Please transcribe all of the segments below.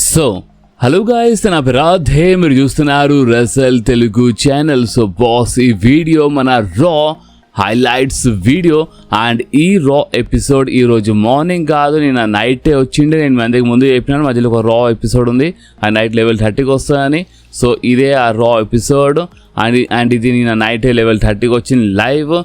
So hello guys, నా పేరు రాధే, మీరు చూస్తున్నారు Russell Telugu channel. So boss, ఈ వీడియో మన రా హైలైట్స్ వీడియో. అండ్ ఈ రా ఎపిసోడ్ ఈరోజు మార్నింగ్ కాదు, నేను నైటే వచ్చిండే. నేను మందికి ముందు చెప్పినాను మధ్యలో ఒక రా ఎపిసోడ్ ఉంది, ఆ నైట్ లెవెల్ 30కి వస్తుందని. సో ఇదే ఆ రా ఎపిసోడ్. అండ్ ఇది నేను నైటే లెవెల్ 30కి వచ్చింది లైవ్.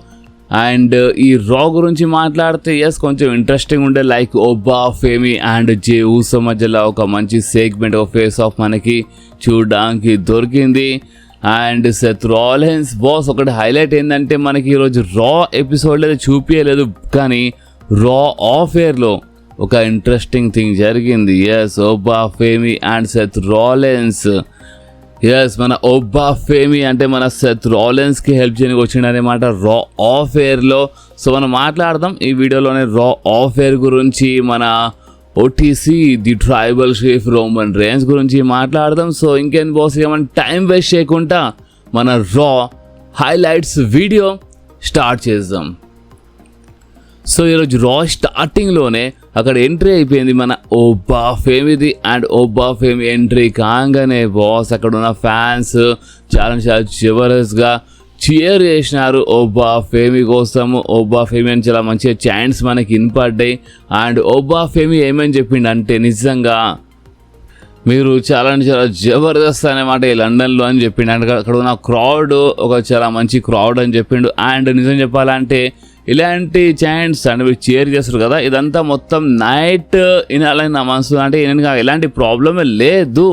అండ్ ఈ రా గురించి మాట్లాడితే కొంచెం ఇంట్రెస్టింగ్ ఉండే, లైక్ ఒబ్బా, ఫేమీ అండ్ జే ఊసో మధ్యలో ఒక మంచి సెగ్మెంట్, ఒక ఫేస్ ఆఫ్ మనకి చూడడానికి దొరికింది. అండ్ సెత్ రాలిన్స్ బాస్, ఒకటి హైలైట్ ఏంటంటే మనకి ఈరోజు రా ఎపిసోడ్లో చూపించలేదు, కానీ రా ఆఫ్ ఎయిర్లో ఒక ఇంట్రెస్టింగ్ థింగ్ జరిగింది. ఒబ్బా, ఫేమీ అండ్ సెత్ రాలిన్స్. మన ఒబ్బా ఫేమీ అంటే మన సెత్ రాలిన్స్కి హెల్ప్ చేయడానికి వచ్చిండనమాట రా ఆఫ్ ఎయిర్లో. సో మనం మాట్లాడదాం ఈ వీడియోలోనే రా ఆఫ్ ఎయిర్ గురించి, మన OTC the tribal chief Roman rains గురించి మాట్లాడదాం. సో ఇంకేం బాస్, ఏమైనా టైం వేస్ట్ చేయకుండా మన రా హైలైట్స్ వీడియో స్టార్ట్ చేద్దాం. సో ఈరోజు రా స్టార్టింగ్లోనే అక్కడ ఎంట్రీ అయిపోయింది మన ఒబ్బా ఫేమీది. అండ్ ఒబ్బా ఫేమీ ఎంట్రీ కాగానే బాస్, అక్కడ ఉన్న ఫ్యాన్స్ చాలా జబర్దస్త్గా చీర్ చేసినారు ఒబ్బా ఫేమీ కోసము. ఒబ్బా ఫేమీ అని చాలా మంచిగా చాంట్స్ మనకి వినపడ్డాయి. అండ్ ఒబ్బా ఫేమీ ఏమని చెప్పిండు అంటే, నిజంగా మీరు చాలా జబర్దస్త్ అనమాట ఈ లండన్లో అని చెప్పిండు. అండ్ అక్కడ ఉన్న క్రౌడ్ ఒక చాలా మంచి క్రౌడ్ అని చెప్పిండు. అండ్ నిజం చెప్పాలంటే ఇలాంటి చాంట్స్ అంటే మీరు చీర్ చేస్తారు కదా, ఇదంతా మొత్తం నైట్ వినాలని నా మనసు. అంటే నేను ఎలాంటి ప్రాబ్లమే లేదు,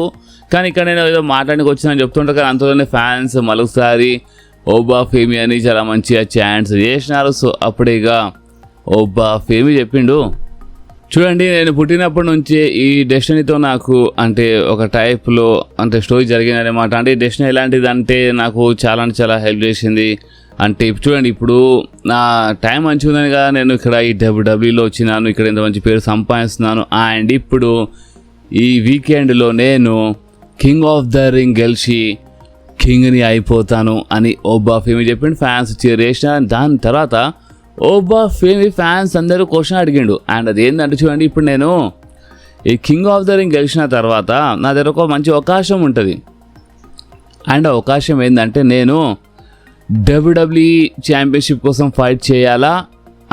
కానీ ఇక్కడ నేను ఏదో మాట్లాడానికి వచ్చిందని చెప్తుంటాను, కానీ అంతలోనే ఫ్యాన్స్ మరొకసారి ఒబ్బా ఫేమీ అని చాలా మంచిగా చాంట్స్ చేసినారు. సో అప్పుడేగా ఒబ్బా ఫేమీ చెప్పిండు, చూడండి నేను పుట్టినప్పటి నుంచి ఈ డెస్టినీతో నాకు అంటే ఒక టైప్లో అంటే స్టోరీ జరిగిందనమాట. అంటే ఈ డెస్టినీ ఎలాంటిది అంటే నాకు చాలా హెల్ప్ చేసింది. అంటే చూడండి, ఇప్పుడు నా టైం మంచిగా ఉందని కదా నేను ఇక్కడ ఈ డబ్ల్యూడబ్ల్యూలో వచ్చినాను, ఇక్కడ ఇంత మంచి పేరు సంపాదిస్తున్నాను. అండ్ ఇప్పుడు ఈ వీకెండ్లో నేను కింగ్ ఆఫ్ ద రింగ్ గెలిచి కింగ్ని అయిపోతాను అని ఒబ్బా ఫేమీ చెప్పిండు. ఫ్యాన్స్ చీర్ చేసిన దాని తర్వాత ఒబ్బా ఫేమీ ఫ్యాన్స్ అందరూ క్వశ్చన్ అడిగిండు. అండ్ అది ఏంటంటే చూడండి, ఇప్పుడు నేను ఈ కింగ్ ఆఫ్ ద రింగ్ గెలిచిన తర్వాత నా దగ్గర ఒక మంచి అవకాశం ఉంటుంది. అండ్ ఆ అవకాశం ఏంటంటే నేను డబ్ల్యూడబ్ల్యూఈ ఛాంపియన్షిప్ కోసం ఫైట్ చేయాలా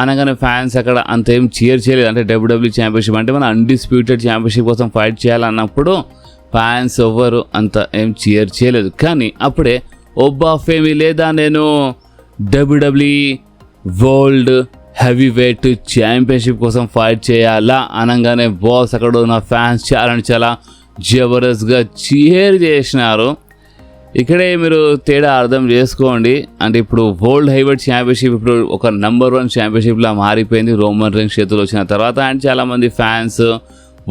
అనగానే ఫ్యాన్స్ అక్కడ అంతేం చీర్ చేయలేదు. అంటే డబ్ల్యూడబ్ల్యూఈ ఛాంపియన్షిప్ అంటే మన అన్డిస్ప్యూటెడ్ ఛాంపియన్షిప్ కోసం ఫైట్ చేయాలన్నప్పుడు ఫ్యాన్స్ ఎవ్వరు అంత ఏం చీర్ చేయలేదు. కానీ అప్పుడే ఒబ్బా ఫేమీ లేదా నేను WWE world heavyweight championship కోసం ఫైట్ చేయాలా అనగానే బాస్ అక్కడ ఉన్న ఫ్యాన్స్ చాలా జబర్దస్త్గా చీర్ చేసినారు. ఇక్కడే మీరు తేడా అర్థం చేసుకోండి. అంటే ఇప్పుడు వరల్డ్ హెవీవెయిట్ ఛాంపియన్షిప్ ఇప్పుడు ఒక నెంబర్ 1 ఛాంపియన్షిప్లా మారిపోయింది రోమన్ రేన్స్ చేతులు వచ్చిన తర్వాత. అండ్ చాలామంది ఫ్యాన్స్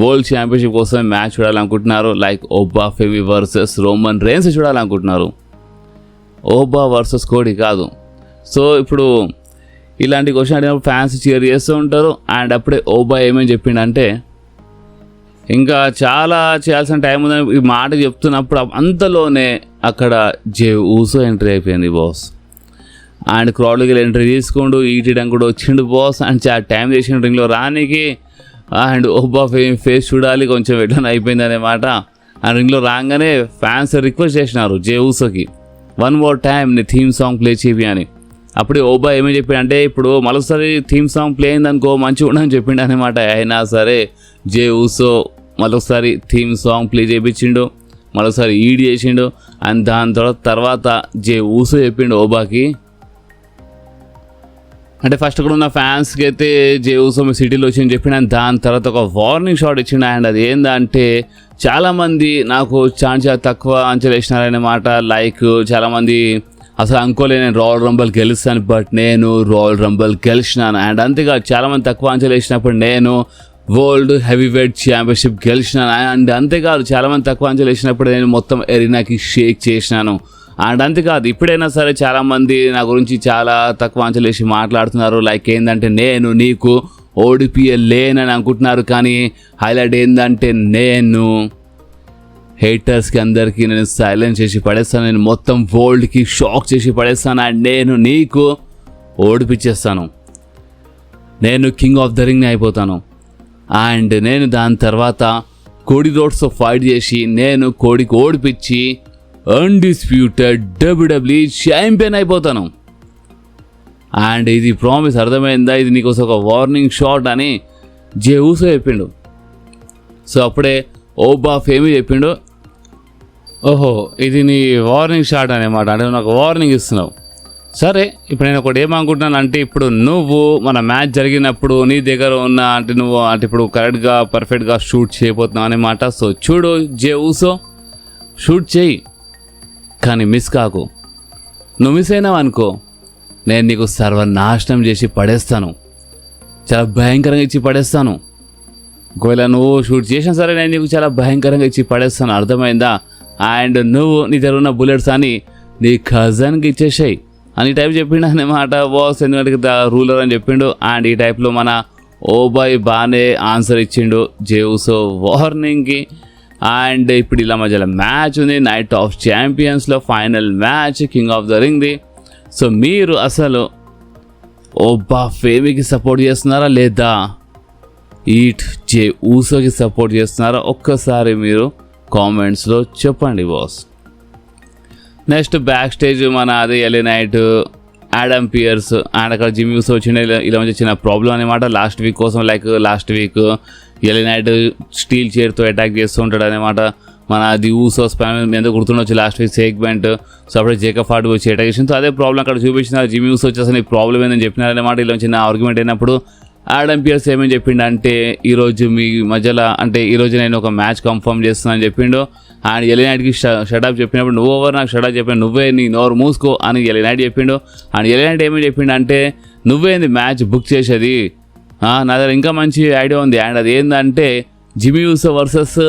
వరల్డ్ ఛాంపియన్షిప్ కోసం మ్యాచ్ చూడాలనుకుంటున్నారు, లైక్ ఒబ్బా ఫేమీ వర్సెస్ రోమన్ రేన్స్ చూడాలనుకుంటున్నారు, ఒబ్బా వర్సెస్ కోడి కాదు. సో ఇప్పుడు ఇలాంటి క్వశ్చన్ అడిగినప్పుడు ఫ్యాన్స్ చీర్ చేస్తూ ఉంటారు. అండ్ అప్పుడే ఒబ్బా ఏమేమి చెప్పిండంటే, ఇంకా చాలా చేయాల్సిన టైం ఉందని ఈ మాట చెప్తున్నప్పుడు అంతలోనే అక్కడ జే ఊసో ఎంట్రీ అయిపోయింది బాస్. అండ్ క్రౌడ్కి ఎంట్రీ తీసుకుంటూ ఈటీడం కూడా వచ్చిండు బాస్. అండ్ చాలా టైం చేసిన రింగ్లో రానికి. అండ్ ఒబ్బా ఫేస్ చూడాలి కొంచెం ఎట్లా అయిపోయింది అనమాట. ఆ రింగ్లో రాగానే ఫ్యాన్స్ రిక్వెస్ట్ చేసినారు జే ఊసోకి, 1 more time నీ థీమ్ సాంగ్ ప్లే చేయి అని. అప్పుడే ఒబ్బా ఏమని చెప్పిండు అంటే, ఇప్పుడు మరోసారి థీమ్ సాంగ్ ప్లే అయిందనుకో మంచిగా ఉండని చెప్పిండు అనమాట. అయినా సరే జే ఊసో మరొకసారి థీమ్ సాంగ్ ప్లే చేయించిండు, మరొకసారి ఈడ్ చేసిండు. అండ్ దాని తర్వాత జే ఊసో చెప్పిండు ఒబ్బాకి, అంటే ఫస్ట్ అక్కడ ఉన్న ఫ్యాన్స్కి అయితే జే ఊసో మీ సిటీలో వచ్చింది చెప్పిండు. అండ్ దాని తర్వాత ఒక వార్నింగ్ షాట్ ఇచ్చిండు. అండ్ అది ఏంటంటే చాలామంది నాకు చాలా తక్కువ అంచనా వేసినారన్నమాట. లైక్ చాలామంది అసలు అనుకోలే నేను రాయల్ రంబల్ గెలుస్తాను, బట్ నేను రాయల్ రంబల్ గెలిచినాను. అండ్ అంతేకాదు చాలామంది తక్కువ అంచనా వేసినప్పుడు నేను వరల్డ్ హెవీ వెయిట్ ఛాంపియన్షిప్ గెలిచినాను. అండ్ అంతేకాదు చాలామంది తక్కువ అంచనా వేసినప్పుడు నేను మొత్తం ఎరీనాకి షేక్ చేసినాను. అండ్ అంతేకాదు ఇప్పుడైనా సరే చాలామంది నా గురించి చాలా తక్కువ అంచనా వేసి మాట్లాడుతున్నారు, లైక్ ఏంటంటే నేను నీకు ఓడిపియలేనని అనుకుంటున్నారు. కానీ హైలైట్ ఏంటంటే నేను హేటర్స్కి అందరికీ నేను సైలెన్స్ చేసి పడేస్తాను, నేను మొత్తం వరల్డ్కి షాక్ చేసి పడేస్తాను. అండ్ నేను నీకు ఓడిపించేస్తాను, నేను కింగ్ ఆఫ్ ద రింగ్ని అయిపోతాను. అండ్ నేను దాని తర్వాత కోడి రోడ్స్తో ఫైట్ చేసి నేను కోడికి ఓడిపించి అన్డిస్ప్యూటెడ్ WWE ఛాంపియన్ అయిపోతాను. అండ్ ఇది ప్రామిస్ అర్థమైందా, ఇది నీకోసం ఒక వార్నింగ్ షాట్ అని జే ఊసో చెప్పిండు. సో అప్పుడే ఓబా ఫేమీ చెప్పిండు, ఓహో ఇది నీ వార్నింగ్ షాట్ అనమాట, అంటే నాకు వార్నింగ్ ఇస్తున్నావు. సరే ఇప్పుడు నేను ఒకటి ఏమనుకుంటున్నాను అంటే, ఇప్పుడు నువ్వు మన మ్యాచ్ జరిగినప్పుడు నీ దగ్గర ఉన్న అంటే నువ్వు అంటే ఇప్పుడు కరెక్ట్గా పర్ఫెక్ట్గా షూట్ చేయబోతున్నావు అనమాట. సో చూడు జే ఊసో, షూట్ చేయి కానీ మిస్ కాకు. నువ్వు మిస్ అయినావు అనుకో, నేను నీకు సర్వనాశనం చేసి పడేస్తాను, చాలా భయంకరంగా ఇచ్చి పడేస్తాను. ఒకవేళ నువ్వు షూట్ చేసినా సరే నేను నీకు చాలా భయంకరంగా ఇచ్చి పడేస్తాను, అర్థమైందా? అండ్ నువ్వు నీ దగ్గర ఉన్న బుల్లెట్స్ అని నీ కజన్కి ఇచ్చేసాయి అని టైప్ చెప్పిండు అనమాట బాస్. ఎందుకంటే రూలర్ అని చెప్పిండు. అండ్ ఈ టైప్లో మన ఓబాయ్ బాగానే ఆన్సర్ ఇచ్చిండు జే ఊసో వార్నింగ్కి. అండ్ ఇప్పుడు ఇలా మధ్యలో మ్యాచ్ ఉంది, నైట్ ఆఫ్ ఛాంపియన్స్లో final match, king of the రింగ్ది. సో మీరు అసలు ఓబా ఫేమీకి సపోర్ట్ చేస్తున్నారా లేదా ఈట్ జే ఊసోకి సపోర్ట్ చేస్తున్నారా? ఒక్కసారి మీరు కామెంట్స్లో చెప్పండి బాస్. నెక్స్ట్ బ్యాక్ స్టేజ్ మన అదే LA Knight, Adam Pearce and అక్కడ జిమ్ యూసో వచ్చిండే ఇలా మంచి చిన్న ప్రాబ్లం అనమాట లాస్ట్ వీక్ కోసం. Like last week LA Knight steel చైర్తో అటాక్ చేస్తూ ఉంటాడు అనమాట. మన అది ఊసోస్ ఫ్యామిలీ ఎందుకు గుర్తుండొచ్చు లాస్ట్ వీక్ సెగ్మెంట్. సో అప్పుడే జేకబ్ హార్ట్ వచ్చి అటాక్ చేసింది. సో అదే ప్రాబ్లం అక్కడ చూపించిన జిమ్ యూసో వచ్చేసి నీకు ప్రాబ్లం ఏందని చెప్పినారనమాట. ఇలా చిన్న ఆర్గ్యుమెంట్ అయినప్పుడు యాడమ్ పియర్స్ ఏమని చెప్పిండు అంటే, ఈరోజు మీ మధ్యలో అంటే ఈరోజు నేను ఒక మ్యాచ్ కన్ఫర్మ్ చేస్తున్నాను చెప్పిండు. అండ్ ఎలే నైట్కి షటప్ చెప్పినప్పుడు నువ్వు ఓవర్ నాకు షటప్ చెప్పాను, నువ్వే నీ నోరు మూసుకో అని ఎలే నైట్ చెప్పిండు. అండ్ ఎలే నైట్ ఏమని చెప్పిండు అంటే, నువ్వేంది మ్యాచ్ బుక్ చేసేది, నా దగ్గర ఇంకా మంచి ఐడియా ఉంది. అండ్ అది ఏంటంటే జిమ్ యూసో వర్సెస్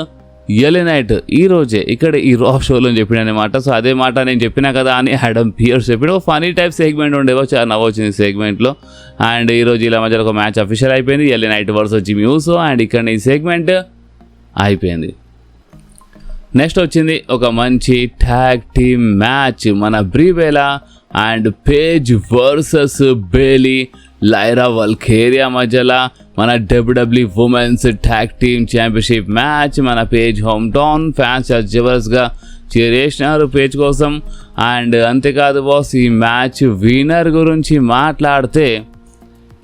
ఎలే నైట్ ఈరోజే ఇక్కడ ఈ రా షోలో చెప్పిన అనమాట. సో అదే మాట నేను చెప్పినా కదా అని యాడమ్ పియర్స్ చెప్పిన ఫనీ టైప్ సెగ్మెంట్ ఉండేవో, చాలా నవ్వొచ్చింది సెగ్మెంట్లో. అండ్ ఈరోజు ఇలా మధ్యలో ఒక మ్యాచ్ అఫీషియల్ అయిపోయింది, LA Knight versus Jimmy Uso. And ఇక్కడ ఈ సెగ్మెంట్ అయిపోయింది. నెక్స్ట్ వచ్చింది ఒక మంచి ట్యాగ్ టీమ్ మ్యాచ్, మన Brie Bella and Paige versus Bayley Lyra Valkyria మధ్యలో మన WWE women's tag team championship match. మన పేజ్ హోమ్ టౌన్ ఫ్యాన్స్ జబర్దస్త్గా చేరేసినారు పేజ్ కోసం. అండ్ అంతేకాదు బాస్, ఈ మ్యాచ్ విన్నర్ గురించి మాట్లాడితే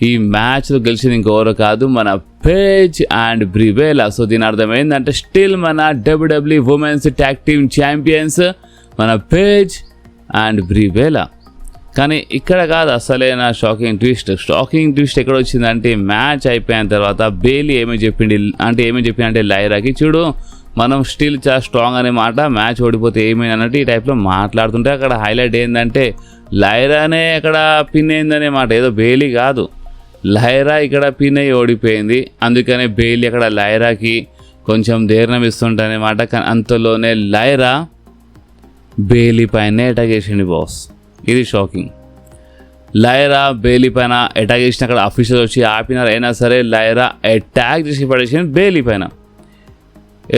ఈ మ్యాచ్లో గెలిచింది ఇంకెవరో కాదు, మన Paige and Brie Bella. So దీని అర్థం ఏంటంటే స్టిల్ మన WWE women's tag team champions మన పేజ్ అండ్ బ్రీ బెలా. కానీ ఇక్కడ కాదు అసలైన షాకింగ్ ట్విస్ట్ ఎక్కడ వచ్చిందంటే, మ్యాచ్ అయిపోయిన తర్వాత బేలీ ఏమీ చెప్పిందంటే లైరాకి, చూడు మనం స్టిల్ చాలా స్ట్రాంగ్ అనే మాట, మ్యాచ్ ఓడిపోతే ఏమైంది అన్నట్టు ఈ టైప్లో మాట్లాడుతుంటే అక్కడ హైలైట్ ఏంటంటే లైరానే అక్కడ పిన్ అయిందనే మాట, ఏదో బేలీ కాదు. లైరా ఇక్కడ పిన్ అయ్యి ఓడిపోయింది, అందుకనే బేలీ అక్కడ లైరాకి కొంచెం ధైర్యం ఇస్తుంటానే మాట. కానీ అంతలోనే లైరా బేలీ పైనే అటాక్ చేసింది బాస్. ఇది షాకింగ్. లైరా బేలీ పైన అటాక్ చేసిన అక్కడ ఆఫీసర్ వచ్చి ఆపినారు, అయినా సరే లైరా అటాక్ చేసి పడేసింది బేలీ పైన.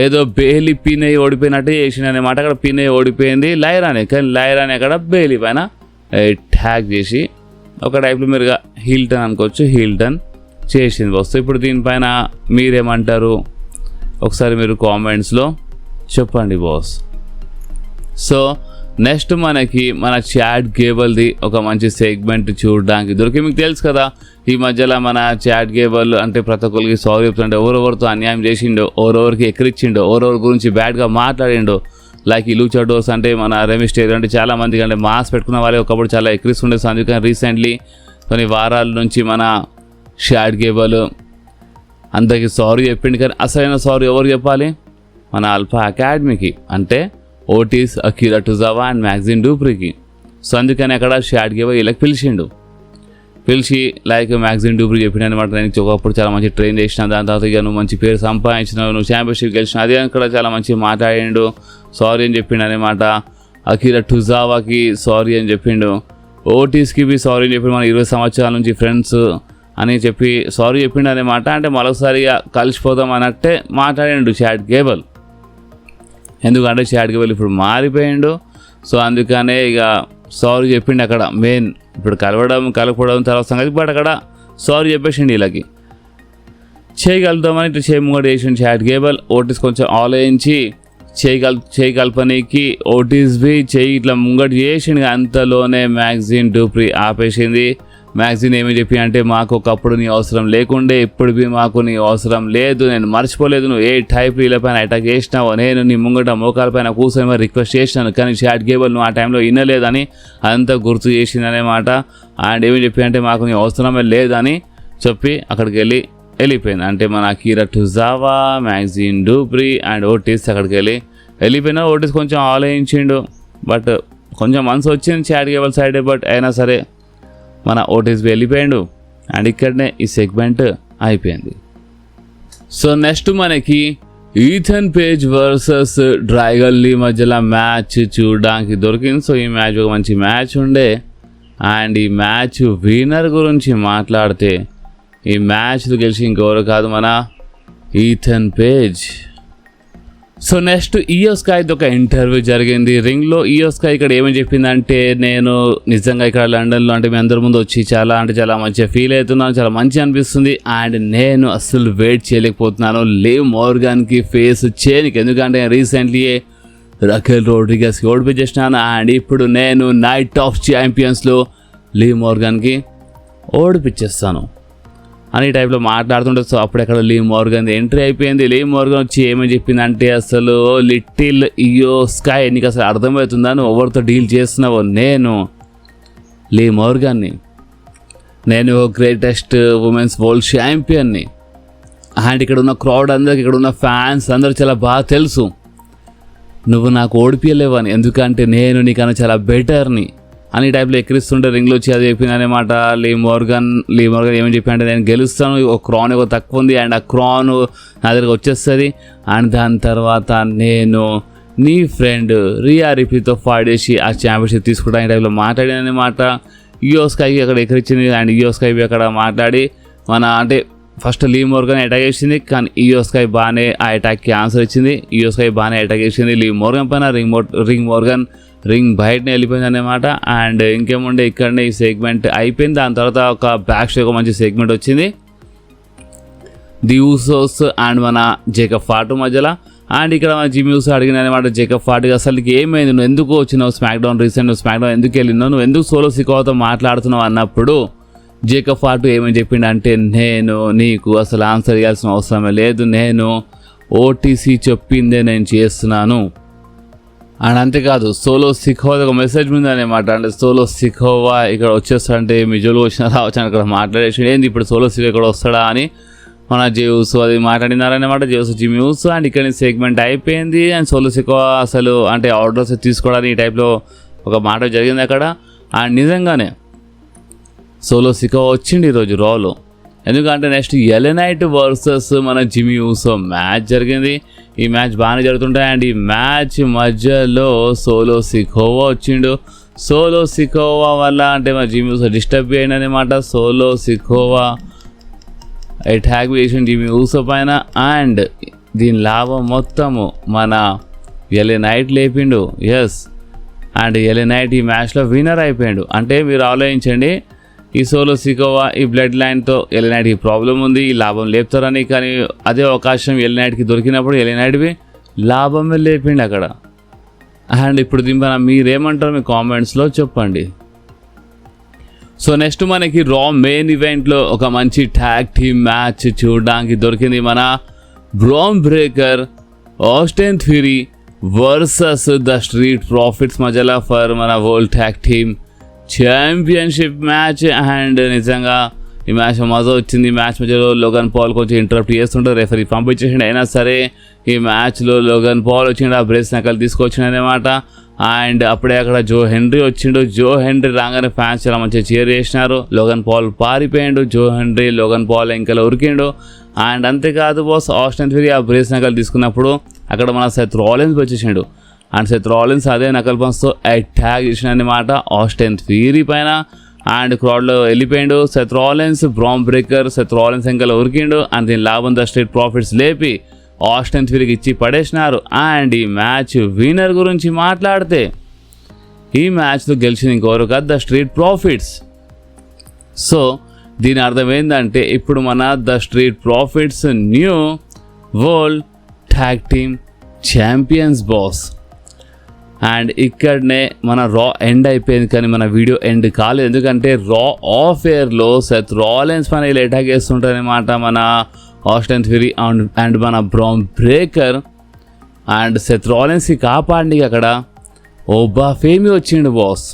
ఏదో బేలీ పిన్ అయ్యి ఓడిపోయినట్టు చేసింది అనమాట. అక్కడ పిన్ అయ్యి ఓడిపోయింది లైరానే, కానీ లైరాని అక్కడ బేలీ పైన అటాక్ చేసి ఒక టైప్లో మీరుగా హీల్ టర్న్ అనుకోవచ్చు, హీల్ టర్న్ చేసింది బాస్. ఇప్పుడు దీనిపైన మీరేమంటారు ఒకసారి మీరు కామెంట్స్లో చెప్పండి బాస్. సో నెక్స్ట్ మనకి మన చాట్ గేబుల్ది ఒక మంచి సెగ్మెంట్ చూడడానికి దొరికి. మీకు తెలుసు కదా ఈ మధ్యలో మన చాట్ గేబుల్ అంటే ప్రతి ఒక్కరికి సారీ చెప్తుంటే ఎవరెవరితో అన్యాయం చేసిండో, ఎవరెవరికి ఎక్కిరిచ్చిండో, ఎవరెవరి గురించి బ్యాడ్గా మాట్లాడిండో. లైక్ ఈ లూచా డోస్ అంటే మన రెమిస్టేర్ అంటే చాలామందికి అంటే మాస్క్ పెట్టుకున్న వాళ్ళే ఒకప్పుడు చాలా ఎక్కిరిస్తుండే. సో అందుకని రీసెంట్లీ కొన్ని వారాల నుంచి మన చాట్ గేబుల్ అందరికీ సారీ చెప్పిండు. కానీ అసలైన సారీ ఎవరు చెప్పాలి? మన ఆల్ఫా అకాడమీకి, అంటే ఓటీస్, అకిరా టొజావా అండ్ మ్యాగ్జిన్ డూప్రీకి. సో అందుకని అక్కడ చాట్ గేబుల్ వీళ్ళకి పిలిచి లైక్ మ్యాగ్జిన్ డూప్రీ చెప్పిన అనమాట, నేను ఒకప్పుడు చాలా మంచి ట్రైన్ చేసిన, దాని తర్వాత ఇక నువ్వు మంచి పేరు సంపాదించినావు, నువ్వు ఛాంపియన్షిప్ గెలిచినావు, అదే అక్కడ చాలా మంచి మాట్లాడిండు, సారీ అని చెప్పిండు అనమాట. అకిరా టొజావాకి సారీ అని చెప్పిండు, ఓటీస్కి బి సారీ అని చెప్పిండు, మన 20 సంవత్సరాల నుంచి ఫ్రెండ్స్ అని చెప్పి సారీ చెప్పిండు అనమాట. అంటే మరోసారిగా కలిసిపోదాం అన్నట్టే మాట్లాడిండు చాట్ గేబుల్. ఎందుకంటే చాట్ గేబుల్ ఇప్పుడు మారిపోయిండు. సో అందుకనే ఇక సారీ చెప్పిండు అక్కడ మెయిన్. ఇప్పుడు కలపడం తర్వాత సంగతి, బట్ అక్కడ సారీ చెప్పేసిండు వీళ్ళకి. చేయగలుగుతామని ఇట్లా ముంగట చేసిండు చాట్ గేబుల్. ఓటీస్ కొంచెం ఆలోచించి చేయగలపనీకి ఓటీస్ బి ఇట్లా ముంగట చేసిండు. అంతలోనే మ్యాగ్జిన్ డూప్రీ ఆపేసింది. మ్యాగ్జిన్ ఏమి చెప్పి అంటే, మాకు ఒకప్పుడు నీ అవసరం లేకుండే, ఇప్పుడు బి మాకు నీ అవసరం లేదు, నేను మర్చిపోలేదు నువ్వు ఏ టైప్ వీళ్ళపైన అటాక్ చేసినావో, నేను నీ ముంగట మోకాలపైన కూర్చొని మరి రిక్వెస్ట్ చేసినాను, కానీ చాట్ గేబుల్ నువ్వు ఆ టైంలో వినలేదని అంతా గుర్తు చేసిందనే మాట. అండ్ ఏమి చెప్పి అంటే, మాకు నీ అవసరమే లేదని చెప్పి అక్కడికి వెళ్ళిపోయింది. అంటే మన అకీరా టొజావా, మ్యాగ్జిన్ డూప్రీ అండ్ ఓటీస్ అక్కడికి వెళ్ళిపోయినా. ఓటీస్ కొంచెం ఆలోచించిండు, బట్ కొంచెం మనసు వచ్చింది చాట్ గేబుల్ సైడ్, బట్ అయినా సరే మన ఓటీస్ వెళ్ళిపోయాడు. అండ్ ఇక్కడనే ఈ సెగ్మెంట్ అయిపోయింది. సో నెక్స్ట్ మనకి ఈథన్ పేజ్ వర్సెస్ డ్రైగన్ లీ మధ్యలో మ్యాచ్ చూడడానికి దొరికింది. సో ఈ మ్యాచ్ ఒక మంచి మ్యాచ్ ఉండే. అండ్ ఈ మ్యాచ్ విన్నర్ గురించి మాట్లాడితే, ఈ మ్యాచ్లో గెలిచి ఇంకెవరు కాదు, మన ఈథన్ పేజ్. సో నెక్స్ట్ ఇయో స్కైది ఒక ఇంటర్వ్యూ జరిగింది రింగ్లో. ఇయో స్కై ఇక్కడ ఏమని చెప్పిందంటే, నేను నిజంగా ఇక్కడ లండన్లో అంటే మీ అందరి ముందు వచ్చి చాలా మంచిగా ఫీల్ అవుతున్నాను, చాలా మంచిగా అనిపిస్తుంది. అండ్ నేను అస్సలు వెయిట్ చేయలేకపోతున్నాను లివ్ మోర్గాన్కి ఫేస్ చేయడానికి, ఎందుకంటే రీసెంట్లీ రకెల్ రోడ్రిగస్కి ఓడిపించేసినాను. అండ్ ఇప్పుడు నేను నైట్ ఆఫ్ ఛాంపియన్స్లో లివ్ మోర్గాన్కి ఓడిపించేస్తాను అని టైప్లో మాట్లాడుతుంటే, సో అప్పుడు అక్కడ లివ్ మోర్గన్ ఎంట్రీ అయిపోయింది. లివ్ మోర్గన్ వచ్చి ఏమని చెప్పిందంటే, అసలు లిటిల్ ఇయో స్కై నీకు అసలు అర్థమవుతుందా, నువ్వు ఎవరితో డీల్ చేస్తున్నావో, నేను లివ్ మోర్గన్ని, నేను గ్రేటెస్ట్ ఉమెన్స్ వరల్డ్ ఛాంపియన్ని. అండ్ ఇక్కడ ఉన్న క్రౌడ్ అందరికి, ఇక్కడ ఉన్న ఫ్యాన్స్ అందరూ చాలా బాగా తెలుసు నువ్వు నాకు ఓడిపియలేవని, ఎందుకంటే నేను నీకన్నా చాలా బెటర్ని అని టైప్లో ఎక్కిరిస్తుంటే రింగ్లో వచ్చి అది చెప్పిందనమాట. లివ్ మోర్గన్ ఏమని చెప్పి అంటే, నేను గెలుస్తాను, ఒక క్రాన్ ఏదో తక్కువ ఉంది అండ్ ఆ క్రాన్ నా దగ్గరకు వచ్చేస్తుంది. అండ్ దాని తర్వాత నేను నీ ఫ్రెండ్ రియా రిప్లీతో ఫైట్ చేసి ఆ ఛాంపియన్షిప్ తీసుకుంటాను టైప్లో మాట్లాడానమాట. ఇయో స్కైకి అక్కడ ఎక్కిరించింది. అండ్ ఇయో స్కై అక్కడ మాట్లాడి అంటే ఫస్ట్ లివ్ మోర్గన్ అటాక్ చేసింది, కానీ ఇయో స్కై బాగానే ఆ అటాక్కి ఆన్సర్ ఇచ్చింది. ఇయో స్కై బాగానే అటాక్ చేసింది లివ్ మోర్గన్ పైన. రింగ్ బయటనే వెళ్ళిపోయింది అన్నమాట. అండ్ ఇంకేముండే ఇక్కడనే ఈ సెగ్మెంట్ అయిపోయింది. దాని తర్వాత ఒక బ్యాక్ స్టేజ్ ఒక మంచి సెగ్మెంట్ వచ్చింది, ది ఊసోస్ అండ్ మన జేకబ్ ఫార్ట్ మధ్యలో. అండ్ ఇక్కడ మన జిమ్మీ ఊసో అడిగిన అనమాట, జేకబ్ ఫార్ట్కి అసలుకి ఏమైంది, నువ్వు ఎందుకు వచ్చినావు స్మాక్ డౌన్, నువ్వు స్మాక్ డౌన్ ఎందుకు వెళ్ళినావు, నువ్వు ఎందుకు సోలో సికోతో మాట్లాడుతున్నావు అన్నప్పుడు జేకబ్ ఫార్ట్ ఏమని చెప్పిండు అంటే, నేను నీకు అసలు ఆన్సర్ ఇవ్వాల్సిన అవసరమే లేదు, నేను ఓటీసీ చెప్పిందే నేను చేస్తున్నాను. అండ్ అంతేకాదు సోలో సిఖోవా ఒక మెసేజ్ ఉంది అనమాట. అంటే సోలో సిఖోవా ఇక్కడ వచ్చేస్తాడంటే మీ జోలు వచ్చినా రావచ్చు అని అక్కడ మాట్లాడేసి, ఏంది ఇప్పుడు సోలో సిఖో ఇక్కడ వస్తాడా అని మన జేవుస్ అది మాట్లాడినారనమాట, జేవుస్ జిమ్మీ ఊసో. అండ్ ఇక్కడ సెగ్మెంట్ అయిపోయింది. అండ్ సోలో సిఖోవా అసలు అంటే ఆర్డర్స్ తీసుకోవడానికి ఈ టైప్లో ఒక మాట జరిగింది అక్కడ. అండ్ నిజంగానే సోలో సిఖోవా వచ్చింది ఈరోజు రాలో, ఎందుకంటే నెక్స్ట్ ఎలే నైట్ వర్సెస్ మన జిమ్మీ ఊసో మ్యాచ్ జరిగింది. ఈ మ్యాచ్ బాగానే జరుగుతుంటాయి. అండ్ ఈ మ్యాచ్ మధ్యలో సోలో సిఖోవా వచ్చిండు. సోలో సిఖోవా వల్ల అంటే మన జిమ్మీ ఊసో డిస్టర్బ్ అయ్యింది అనమాట. సోలో సిఖోవా అటాక్ చేసిన జిమ్మీ ఊసో పైన. అండ్ దీని లాభం మొత్తము మన ఎలే నైట్ లేపిండు. ఎస్, అండ్ ఎలే నైట్ ఈ మ్యాచ్లో విన్నర్ అయిపోయాడు. అంటే మీరు ఆలోచించండి, ఈ సోలో సిఖోవా ఈ బ్లడ్ లైన్తో ఎలే నైట్కి ప్రాబ్లం ఉంది, ఈ లాభం లేపుతారని, కానీ అదే అవకాశం ఎలే నైట్కి దొరికినప్పుడు ఎలే నైట్వి లాభమే లేపిండి అక్కడ. అండ్ ఇప్పుడు దింపన మీరేమంటారు మీ కామెంట్స్లో చెప్పండి. సో నెక్స్ట్ మనకి రా మెయిన్ ఈవెంట్లో ఒక మంచి ట్యాగ్ టీమ్ మ్యాచ్ చూడడానికి దొరికింది. మన bran breaker Austin theory versus the street profits మధ్యలో ఫర్ మన world tag team championship match. And నిజంగా ఈ మ్యాచ్ మజా వచ్చింది. మ్యాచ్ మధ్యలో లోగన్ పాల్ కొంచెం ఇంటరప్ట్ చేస్తుంటారు, రెఫరీ పంపించేసిండు. అయినా సరే ఈ మ్యాచ్లో లోగన్ పాల్ వచ్చిండు, ఆ బ్రేస్ నకలు తీసుకొచ్చిండు అనమాట. అండ్ అప్పుడే అక్కడ జో హెన్రీ వచ్చిండు. జో హెన్రీ రాగానే ఫ్యాన్స్ చాలా మంచిగా చీర్ చేసినారు. లోగన్ పాల్ పారిపోయిండు, జో హెన్రీ లోగన్ పాల్ ఇంకా ఉరికిండు. అండ్ అంతేకాదు బాస్, ఆస్టిన్ థియరీ ఆ బ్రేస్ నకలు తీసుకున్నప్పుడు అక్కడ మన సెత్ రాలిన్స్ వచ్చేసిండు. అండ్ సెత్ రాలిన్స్ అదే నకల్ పంచ్తో అటాక్ చేసిన అనమాట ఆస్టిన్ థియరీ పైన. అండ్ క్రౌడ్లో వెళ్ళిపోయిండు Seth Rollins. Bron Breakker Seth Rollins ఇంకా ఉరికిండు. అండ్ దీని లాభం ద స్ట్రీట్ ప్రాఫిట్స్ లేపి ఆస్టిన్ థియరీకి ఇచ్చి పడేసినారు. అండ్ ఈ మ్యాచ్ విన్నర్ గురించి మాట్లాడితే, ఈ మ్యాచ్లో గెలిచింది ఇంకెవరు కాదు, ద స్ట్రీట్ ప్రాఫిట్స్. సో దీని అర్థం ఏంటంటే ఇప్పుడు మన the street profits new world tag team champions boss. And ఇక్కడనే మన రా ఎండ్ అయిపోయింది, కానీ మన వీడియో ఎండ్ కాలేదు. ఎందుకంటే రా ఆఫ్ ఎయిర్లో సెత్ రాలెన్స్ పైన ఇలా అటాక్ చేస్తుంటారనమాట మన ఆస్టిన్ థియరీ అండ్ మన బ్రాన్ బ్రేకర్. అండ్ సెత్ రాలెన్స్కి కాపాడి అక్కడ ఓబా ఫేమి వచ్చిండు బాస్.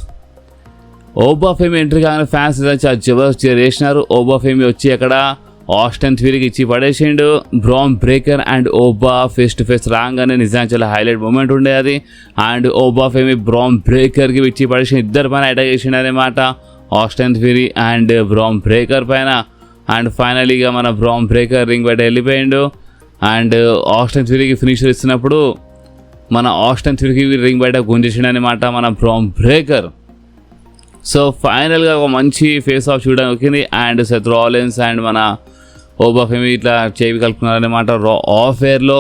ఓబా ఫేమి ఎంట్రీ కాగానే ఫ్యాన్స్ చాలా జబర్దస్త్ చేసినారు. ఓబా ఫేమి వచ్చి అక్కడ ఆస్టిన్ థియరీకి ఇచ్చి పడేసిండు. Bron Breakker and Oba face to face రాగానే నిజంగా చాలా హైలైట్ మూమెంట్ ఉండే అది. అండ్ ఓబా ఫేమి బ్రాన్ బ్రేకర్కి ఇచ్చి పడేసి ఇద్దరు పైన అటాక్ చేసిండు అనమాట, Austin theory and bran breaker పైన. అండ్ ఫైనలీగా మన బ్రాన్ బ్రేకర్ రింగ్ బయట వెళ్ళిపోయిండు. అండ్ ఆస్టిన్ థియరీకి ఫినిషర్ ఇస్తున్నప్పుడు మన ఆస్టిన్ థియరీకి రింగ్ బయట గుంజేసిండు అనమాట మన బ్రాన్ బ్రేకర్. సో ఫైనల్గా ఒక మంచి ఫేస్ ఆఫ్ చూడడానికి వచ్చింది. అండ్ సెత్ రాలెన్స్ అండ్ మన ఓబా ఫేమి ఇట్లా చేయి కలుపుకున్నారనమాట రా ఆఫ్ ఎయిర్లో.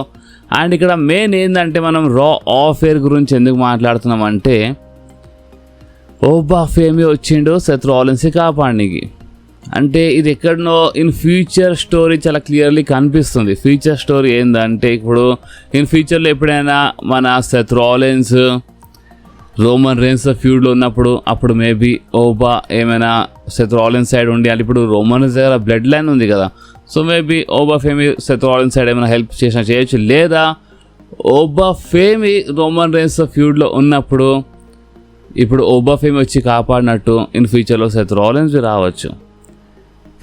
అండ్ ఇక్కడ మెయిన్ ఏంటంటే మనం రా ఆఫ్ ఎయిర్ గురించి ఎందుకు మాట్లాడుతున్నామంటే ఓబా ఫేమి వచ్చిండు సెత్ రాలెన్స్ని కాపాడడానికి. అంటే ఇది ఎక్కడనో ఇన్ ఫ్యూచర్ స్టోరీ చాలా క్లియర్లీ కనిపిస్తుంది. ఫ్యూచర్ స్టోరీ ఏంటంటే ఇప్పుడు ఇన్ ఫ్యూచర్లో ఎప్పుడైనా మన సెత్ రాలెన్స్ రోమన్ రేన్స్ ఫ్యూడ్లో ఉన్నప్పుడు అప్పుడు మేబీ ఓబా ఏమైనా సెత్ రాలెన్స్ సైడ్ ఉండి, అంటే ఇప్పుడు రోమన్ రేన్స్ దగ్గర బ్లడ్ లైన్ ఉంది కదా, so maybe Oba Femi Seth Rollins side ఏమైనా హెల్ప్ చేసినా చేయొచ్చు. లేదా ఓబా ఫేమి రోమన్ రేన్స్ ఫ్యూడ్లో ఉన్నప్పుడు ఇప్పుడు ఓబా ఫేమి వచ్చి కాపాడినట్టు ఇన్ ఫ్యూచర్లో సెత్ రాలెన్స్ రావచ్చు.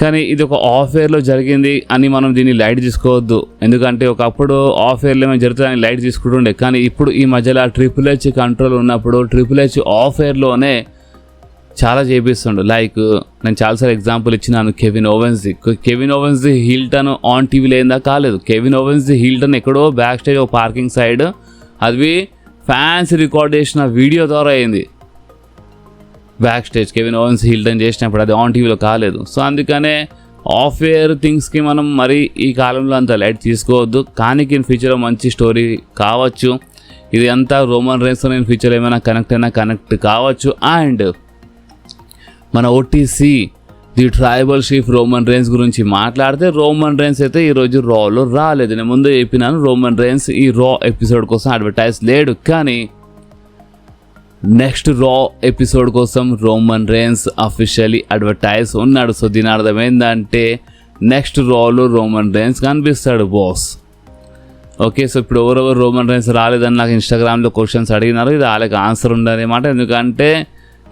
కానీ ఇది ఒక ఆఫ్ ఎయిర్లో జరిగింది అని మనం దీన్ని లైట్ తీసుకోవద్దు. ఎందుకంటే ఒకప్పుడు ఆఫ్ ఎయిర్లో ఏమైనా జరుగుతుందని లైట్ తీసుకుంటుండే, కానీ ఇప్పుడు ఈ మధ్యలో ట్రిపుల్ హెచ్ కంట్రోల్ ఉన్నప్పుడు ట్రిపుల్ హెచ్ ఆఫ్ ఎయిర్లోనే చాలా చేపిస్తుండు. లైక్ నేను చాలాసార్లు ఎగ్జాంపుల్ ఇచ్చినాను కెవిన్ ఓవెన్స్ది హీల్టన్ ఆన్ టీవీలో ఏందా కాలేదు. కెవిన్ ఓవెన్స్ది హీల్టన్ ఎక్కడో బ్యాక్ స్టేజ్ ఒక పార్కింగ్ సైడ్ అది ఫ్యాన్స్ రికార్డ్ చేసిన వీడియో ద్వారా అయింది. బ్యాక్ స్టేజ్ కెవిన్ ఓవెన్స్ హీల్టన్ చేసినప్పుడు అది ఆన్ టీవీలో కాలేదు. సో అందుకనే ఆఫ్ ఎయిర్ థింగ్స్కి మనం మరి ఈ కాలంలో అంత లైట్ తీసుకోవద్దు. కానీ ఇన్ ఫ్యూచర్లో మంచి స్టోరీ కావచ్చు. ఇది అంతా రోమన్ రేన్స్ ఇన్ ఫ్యూచర్ ఏమైనా కనెక్ట్ కావచ్చు. అండ్ మన OTC the tribal chief Roman rains గురించి మాట్లాడితే రోమన్ రేన్స్ అయితే ఈరోజు రాలో రాలేదు. నేను ముందు చెప్పినాను రోమన్ రేన్స్ ఈ రా ఎపిసోడ్ కోసం అడ్వర్టైజ్ లేడు, కానీ నెక్స్ట్ రా ఎపిసోడ్ కోసం రోమన్ రేన్స్ అఫీషియలీ అడ్వర్టైజ్ ఉన్నాడు. సో దీని అర్థం ఏంటంటే నెక్స్ట్ రాలో రోమన్ రేన్స్ కనిపిస్తాడు బాస్. ఓకే, సో ఇప్పుడు ఎవరెవరు రోమన్ రేన్స్ రాలేదని నాకు ఇన్స్టాగ్రామ్లో క్వశ్చన్స్ అడిగినారు. ఇది వాళ్ళకి ఆన్సర్ ఉండదన్నమాట. ఎందుకంటే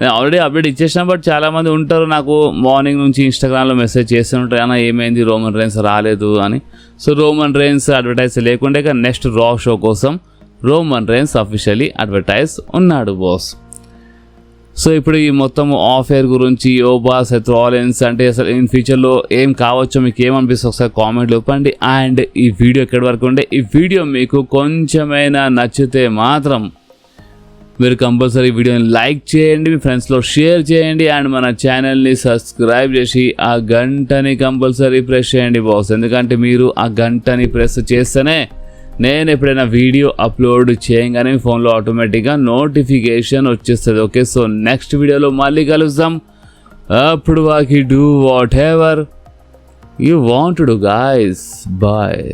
నేను ఆల్రెడీ అప్డేట్ ఇచ్చేసిన, బట్ చాలామంది ఉంటారు నాకు మార్నింగ్ నుంచి ఇన్స్టాగ్రామ్లో మెసేజ్ చేస్తుంటారు అన్న ఏమైంది రోమన్ రేన్స్ రాలేదు అని. సో రోమన్ రేన్స్ అడ్వర్టైజ్ లేకుంటే ఇక నెక్స్ట్ రా షో కోసం రోమన్ రేన్స్ అఫీషియలీ అడ్వర్టైజ్ ఉన్నాడు బాస్. సో ఇప్పుడు ఈ మొత్తం ఆఫ్ ఎయిర్ గురించి ఓబా సెత్ రాలెన్స్ అంటే అసలు ఇన్ ఫ్యూచర్లో ఏం కావచ్చో మీకు ఏమనిపిస్తుంది ఒకసారి కామెంట్లో ఇవ్వండి. అండ్ ఈ వీడియో ఎక్కడి వరకు ఉండే, ఈ వీడియో మీకు కొంచెమైనా నచ్చితే మాత్రం మీరు కంపల్సరీ వీడియోని లైక్ చేయండి, మీ ఫ్రెండ్స్లో షేర్ చేయండి, అండ్ మన ఛానల్ని సబ్స్క్రైబ్ చేసి ఆ గంటని కంపల్సరీ ప్రెస్ చేయండి బాస్. ఎందుకంటే మీరు ఆ గంటని ప్రెస్ చేస్తేనే నేను ఎప్పుడైనా వీడియో అప్లోడ్ చేయగానే మీ ఫోన్లో ఆటోమేటిక్గా నోటిఫికేషన్ వచ్చేస్తుంది. ఓకే, సో నెక్స్ట్ వీడియోలో మళ్ళీ కలుద్దాం. అప్పుడు వాకి whatever you want to do guys. Bye.